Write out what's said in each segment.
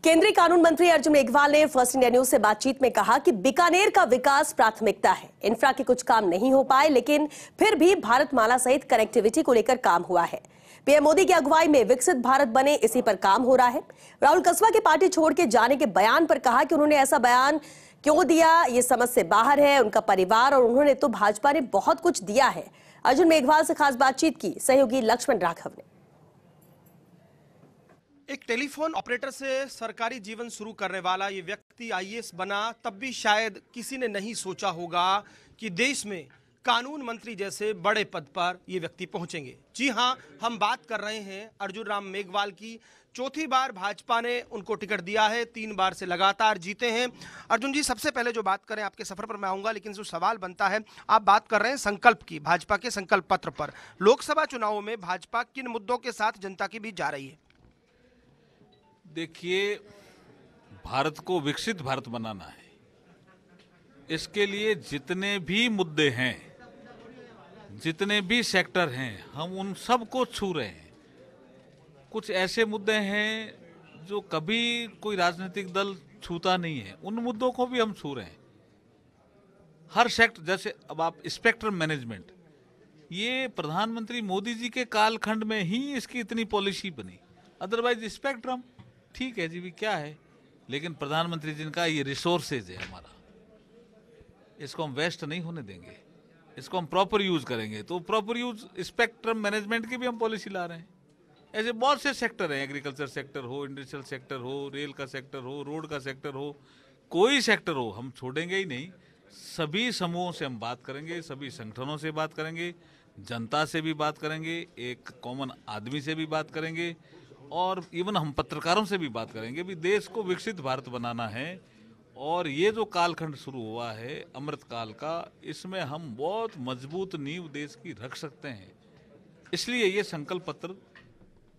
केंद्रीय कानून मंत्री अर्जुन मेघवाल ने फर्स्ट इंडिया न्यूज से बातचीत में कहा कि बीकानेर का विकास प्राथमिकता है। इंफ्रा के कुछ काम नहीं हो पाए, लेकिन फिर भी भारतमाला सहित कनेक्टिविटी को लेकर काम हुआ है। पीएम मोदी की अगुवाई में विकसित भारत बने, इसी पर काम हो रहा है। राहुल कसवा के पार्टी छोड़ के जाने के बयान पर कहा कि उन्होंने ऐसा बयान क्यों दिया, ये समझ से बाहर है। उनका परिवार और उन्होंने तो भाजपा ने बहुत कुछ दिया है। अर्जुन मेघवाल से खास बातचीत की सहयोगी लक्ष्मण राघव ने। एक टेलीफोन ऑपरेटर से सरकारी जीवन शुरू करने वाला ये व्यक्ति आईएएस बना, तब भी शायद किसी ने नहीं सोचा होगा कि देश में कानून मंत्री जैसे बड़े पद पर ये व्यक्ति पहुंचेंगे। जी हां, हम बात कर रहे हैं अर्जुन राम मेघवाल की। चौथी बार भाजपा ने उनको टिकट दिया है, 3 बार से लगातार जीते हैं। अर्जुन जी, सबसे पहले जो बात करें, आपके सफर पर मैं आऊंगा, लेकिन जो सवाल बनता है, आप बात कर रहे हैं संकल्प की, भाजपा के संकल्प पत्र पर। लोकसभा चुनावों में भाजपा किन मुद्दों के साथ जनता के बीच जा रही है? देखिए, भारत को विकसित भारत बनाना है। इसके लिए जितने भी मुद्दे हैं, जितने भी सेक्टर हैं, हम उन सबको छू रहे हैं। कुछ ऐसे मुद्दे हैं जो कभी कोई राजनीतिक दल छूता नहीं है, उन मुद्दों को भी हम छू रहे हैं। हर सेक्टर, जैसे अब आप स्पेक्ट्रम मैनेजमेंट, ये प्रधानमंत्री मोदी जी के कालखंड में ही इसकी इतनी पॉलिसी बनी। अदरवाइज स्पेक्ट्रम ठीक है जी, भी क्या है, लेकिन प्रधानमंत्री जिनका ये रिसोर्सेज है हमारा, इसको हम वेस्ट नहीं होने देंगे, इसको हम प्रॉपर यूज करेंगे। तो प्रॉपर यूज स्पेक्ट्रम मैनेजमेंट की भी हम पॉलिसी ला रहे हैं। ऐसे बहुत से सेक्टर हैं, एग्रीकल्चर सेक्टर हो, इंडस्ट्रियल सेक्टर हो, रेल का सेक्टर हो, रोड का सेक्टर हो, कोई सेक्टर हो, हम छोड़ेंगे ही नहीं। सभी समूहों से हम बात करेंगे, सभी संगठनों से बात करेंगे, जनता से भी बात करेंगे, एक कॉमन आदमी से भी बात करेंगे, और इवन हम पत्रकारों से भी बात करेंगे। भी देश को विकसित भारत बनाना है, और ये जो कालखंड शुरू हुआ है अमृत काल का, इसमें हम बहुत मजबूत नींव देश की रख सकते हैं। इसलिए ये संकल्प पत्र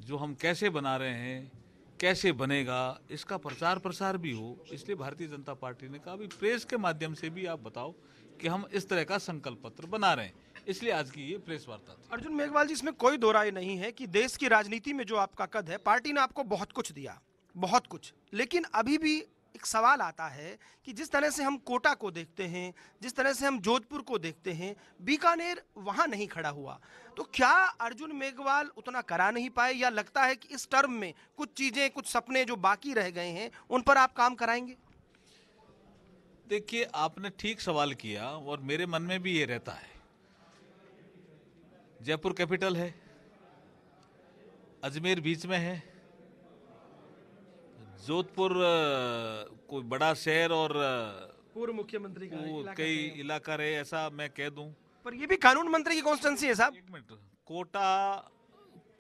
जो हम कैसे बना रहे हैं, कैसे बनेगा, इसका प्रचार प्रसार भी हो, इसलिए भारतीय जनता पार्टी ने कहा भी प्रेस के माध्यम से भी आप बताओ कि हम इस तरह का संकल्प पत्र बना रहे हैं। इसलिए आज की ये प्रेस वार्ता थी। अर्जुन मेघवाल जी, इसमें कोई दो राय नहीं है कि देश की राजनीति में जो आपका कद है, पार्टी ने आपको बहुत कुछ दिया, बहुत कुछ, लेकिन अभी भी एक सवाल आता है कि जिस तरह से हम कोटा को देखते हैं, जिस तरह से हम जोधपुर को देखते हैं, बीकानेर वहां नहीं खड़ा हुआ। तो क्या अर्जुन मेघवाल उतना करा नहीं पाए, या लगता है कि इस टर्म में कुछ चीजें, कुछ सपने जो बाकी रह गए हैं, उन पर आप काम कराएंगे? देखिए, आपने ठीक सवाल किया, और मेरे मन में भी ये रहता है। जयपुर कैपिटल है, अजमेर बीच में है, जोधपुर कोई बड़ा शहर और पूर्व मुख्यमंत्री का कई इलाका रहे, ऐसा मैं कह दूं। पर ये भी कानून मंत्री की कॉन्स्टिट्यूंसी है साहब। एक मिनट, कोटा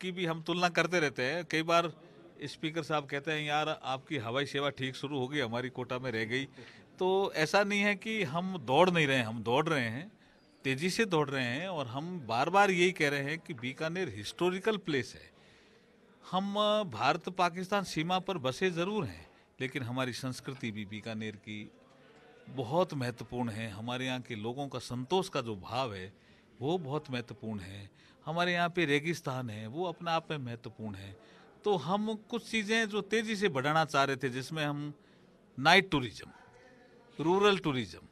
की भी हम तुलना करते रहते हैं। कई बार स्पीकर साहब कहते हैं, यार आपकी हवाई सेवा ठीक शुरू हो गई, हमारी कोटा में रह गई। तो ऐसा नहीं है कि हम दौड़ नहीं रहे हैं, हम दौड़ रहे हैं, तेजी से दौड़ रहे हैं। और हम बार बार यही कह रहे हैं कि बीकानेर हिस्टोरिकल प्लेस है। हम भारत पाकिस्तान सीमा पर बसे ज़रूर हैं, लेकिन हमारी संस्कृति भी बीकानेर की बहुत महत्वपूर्ण है। हमारे यहाँ के लोगों का संतोष का जो भाव है वो बहुत महत्वपूर्ण है। हमारे यहाँ पे रेगिस्तान है, वो अपने आप में महत्वपूर्ण है। तो हम कुछ चीज़ें जो तेज़ी से बढ़ाना चाह रहे थे, जिसमें हम नाइट टूरिज्म, रूरल टूरिज्म,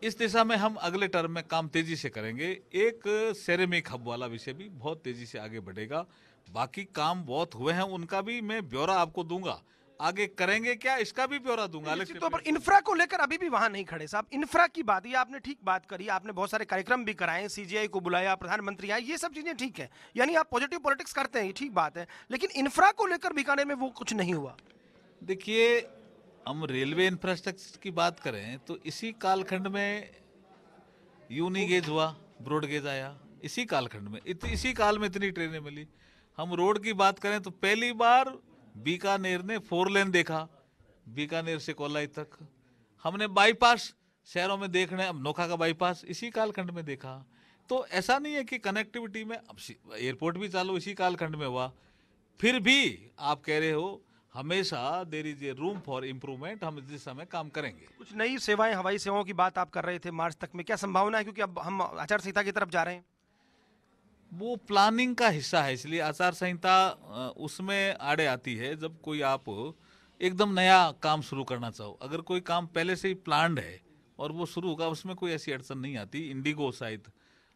इस दिशा में हम अगले टर्म में काम तेजी से करेंगे। एक सेरेमिक हब वाला विषय भी बहुत तेजी से आगे बढ़ेगा। बाकी काम बहुत हुए हैं, उनका भी मैं ब्यौरा आपको दूंगा। आगे करेंगे क्या, इसका भी ब्यौरा दूंगा। निश्चित तौर पर इंफ्रा को लेकर अभी भी वहां नहीं खड़े साहब। इंफ्रा की बात, ये आपने ठीक बात करी, आपने बहुत सारे कार्यक्रम भी कराए, सीजीआई को बुलाया, प्रधानमंत्री आए, ये सब चीजें ठीक है, यानी आप पॉजिटिव पॉलिटिक्स करते हैं, ठीक बात है, लेकिन इंफ्रा को लेकर बीकानेर में वो कुछ नहीं हुआ। देखिए, हम रेलवे इंफ्रास्ट्रक्चर की बात करें तो इसी कालखंड में यूनी गेज हुआ, ब्रॉड गेज आया, इसी कालखंड में, इसी काल में इतनी ट्रेनें मिली। हम रोड की बात करें तो पहली बार बीकानेर ने 4 लेन देखा, बीकानेर से कोलाई तक। हमने बाईपास शहरों में देखने, अब नोखा का बाईपास इसी कालखंड में देखा। तो ऐसा नहीं है कि कनेक्टिविटी में, अब एयरपोर्ट भी चालू इसी कालखंड में हुआ। फिर भी आप कह रहे हो, हमेशा there is a room for improvement, हम इस समय काम करेंगे। कुछ नई सेवाएं, हवाई सेवाओं की बात आप कर रहे थे मार्च तक में, क्या संभावना है? क्योंकि अब हम आचार संहिता की तरफ जा रहे हैं। वो प्लानिंग का हिस्सा है, इसलिए आचार संहिता उसमें आड़े आती है जब कोई आप एकदम नया काम शुरू करना चाहो, अगर कोई काम पहले से ही प्लान्ड है और वो शुरू होगा, उसमें कोई ऐसी अड़चन नहीं आती। इंडिगो शायद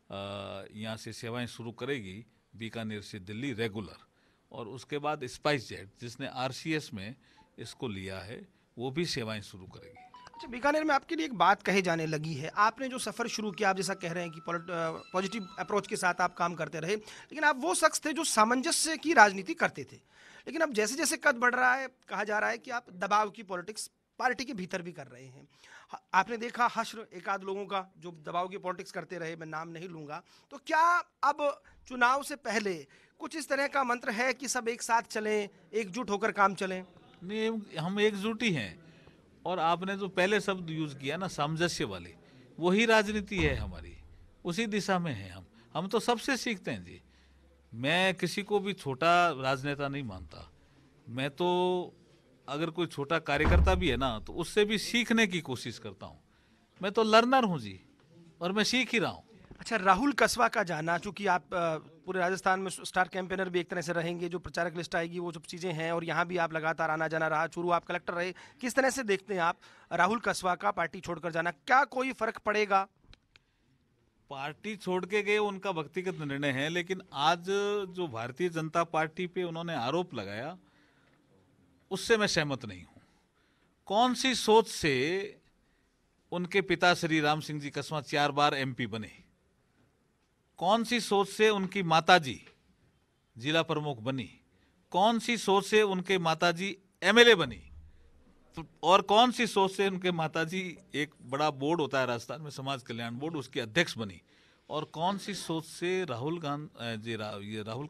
यहाँ से सेवाएं शुरू करेगी बीकानेर से दिल्ली रेगुलर, और उसके बाद स्पाइस जेट जिसने आरसीएस में इसको लिया है वो भी सेवाएं शुरू करेगी। अच्छा, बीकानेर में आपके लिए एक बात कही जाने लगी है, आपने जो सफ़र शुरू किया, आप जैसा कह रहे हैं कि पॉजिटिव अप्रोच के साथ आप काम करते रहे, लेकिन आप वो शख्स थे जो सामंजस्य की राजनीति करते थे। लेकिन अब जैसे जैसे कद बढ़ रहा है, कहा जा रहा है कि आप दबाव की पॉलिटिक्स पार्टी के भीतर भी कर रहे हैं। आपने देखा हश्र एक आध लोगों का जो दबाव की पॉलिटिक्स करते रहे, मैं नाम नहीं लूँगा, तो क्या अब चुनाव से पहले कुछ इस तरह का मंत्र है कि सब एक साथ चलें, एकजुट होकर काम चलें? नहीं, हम एकजुट ही हैं, और आपने जो पहले शब्द यूज किया ना सामंजस्य वाली, वही राजनीति है हमारी, उसी दिशा में है हम तो सबसे सीखते हैं जी। मैं किसी को भी छोटा राजनेता नहीं मानता, मैं तो अगर कोई छोटा कार्यकर्ता भी है ना तो उससे भी सीखने की कोशिश करता हूँ। मैं तो लर्नर हूँ जी, और मैं सीख ही रहा हूँ। अच्छा, राहुल कसवा का जाना, चूंकि आप पूरे राजस्थान में स्टार कैंपेनर भी एक तरह से रहेंगे, जो प्रचारक लिस्ट आएगी वो सब चीज़ें हैं, और यहाँ भी आप लगातार आना जाना रहा, चूरू आप कलेक्टर रहे, किस तरह से देखते हैं आप राहुल कसवा का पार्टी छोड़कर जाना? क्या कोई फर्क पड़ेगा? पार्टी छोड़ के गए उनका व्यक्तिगत निर्णय है, लेकिन आज जो भारतीय जनता पार्टी पे उन्होंने आरोप लगाया उससे मैं सहमत नहीं हूँ। कौन सी सोच से उनके पिता श्री राम सिंह जी कसवा 4 बार एमपी बने, कौन सी सोच से उनकी माताजी जिला प्रमुख बनी, कौन सी सोच से उनके माताजी एमएलए बनी, और कौन सी सोच से उनके माताजी एक बड़ा बोर्ड होता है राजस्थान में समाज कल्याण बोर्ड, उसकी अध्यक्ष बनी, और कौन सी सोच से राहुल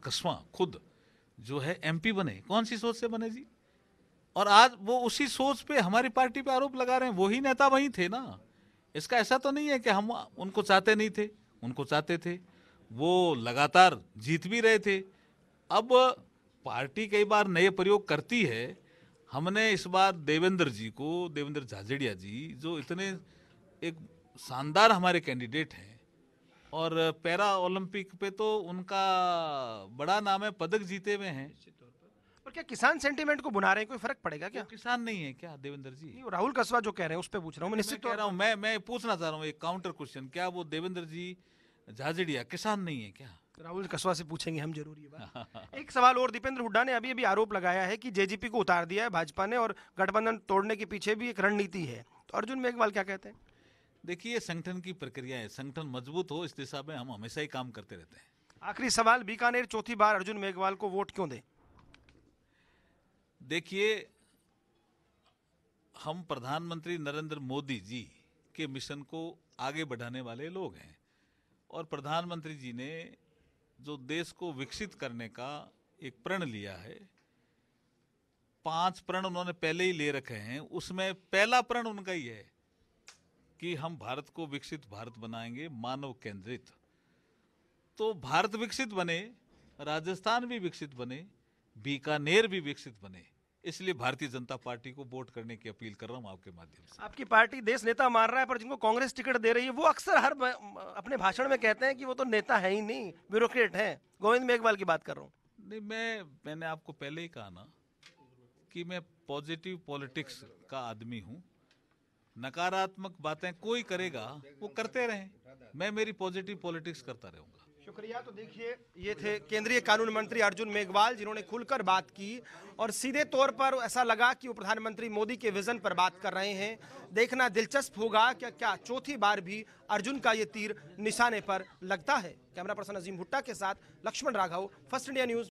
कसवा खुद जो है एमपी बने, कौन सी सोच से बने जी? और आज वो उसी सोच पे हमारी पार्टी पे आरोप लगा रहे हैं। वही नेता वही थे ना, इसका ऐसा तो नहीं है कि हम उनको चाहते नहीं थे, उनको चाहते थे, वो लगातार जीत भी रहे थे। अब पार्टी कई बार नए प्रयोग करती है। हमने इस बार देवेंद्र झाझड़िया जी जो इतने एक शानदार हमारे कैंडिडेट हैं, और पैरा ओलंपिक पे तो उनका बड़ा नाम है, पदक जीते हुए हैं। और क्या किसान सेंटीमेंट को बुना रहे हैं? कोई फर्क पड़ेगा क्या? किसान नहीं है क्या देवेंद्र जी? नहीं, राहुल कसवा जो कह रहे हैं उस पे पूछ रहा हूँ मैं। निश्चित कह रहा हूँ, मैं पूछना चाह रहा हूँ एक काउंटर क्वेश्चन, क्या वो देवेंद्र जी झाझड़िया किसान नहीं है क्या? राहुल कसवा से पूछेंगे हम जरूर ये बात। एक सवाल और, दीपेंद्र हुड्डा ने अभी आरोप लगाया है कि जेजेपी को उतार दिया है भाजपा ने, और गठबंधन तोड़ने के पीछे भी एक रणनीति है। तो अर्जुन मेघवाल क्या कहते हैं? देखिए, संगठन की प्रक्रिया है, संगठन मजबूत हो इस दिशा में हम हमेशा ही काम करते रहते हैं। आखिरी सवाल, बीकानेर चौथी बार अर्जुन मेघवाल को वोट क्यों दें? देखिए, हम प्रधानमंत्री नरेंद्र मोदी जी के मिशन को आगे बढ़ाने वाले लोग हैं, और प्रधानमंत्री जी ने जो देश को विकसित करने का एक प्रण लिया है, 5 प्रण उन्होंने पहले ही ले रखे हैं, उसमें पहला प्रण उनका ही है कि हम भारत को विकसित भारत बनाएंगे, मानव केंद्रित। तो भारत विकसित बने, राजस्थान भी विकसित बने, बीकानेर भी विकसित बने, इसलिए भारतीय जनता पार्टी को वोट करने की अपील कर रहा हूं आपके माध्यम से। आपकी पार्टी देश नेता मार रहा है, पर जिनको कांग्रेस टिकट दे रही है वो अक्सर अपने भाषण में कहते हैं कि वो तो नेता है ही नहीं, ब्यूरोक्रेट हैं। गोविंद मेघवाल की बात कर रहा हूँ। नहीं, मैंने आपको पहले ही कहा ना कि मैं पॉजिटिव पॉलिटिक्स का आदमी हूं। नकारात्मक बातें कोई करेगा वो करते रहें, मैं मेरी पॉजिटिव पॉलिटिक्स करता रहूंगा। शुक्रिया। तो देखिए, ये थे केंद्रीय कानून मंत्री अर्जुन मेघवाल, जिन्होंने खुलकर बात की, और सीधे तौर पर ऐसा लगा कि वो प्रधानमंत्री मोदी के विजन पर बात कर रहे हैं। देखना दिलचस्प होगा कि क्या चौथी बार भी अर्जुन का ये तीर निशाने पर लगता है। कैमरा पर्सन अजीम भुट्टा के साथ Laxman Raghav, First India news.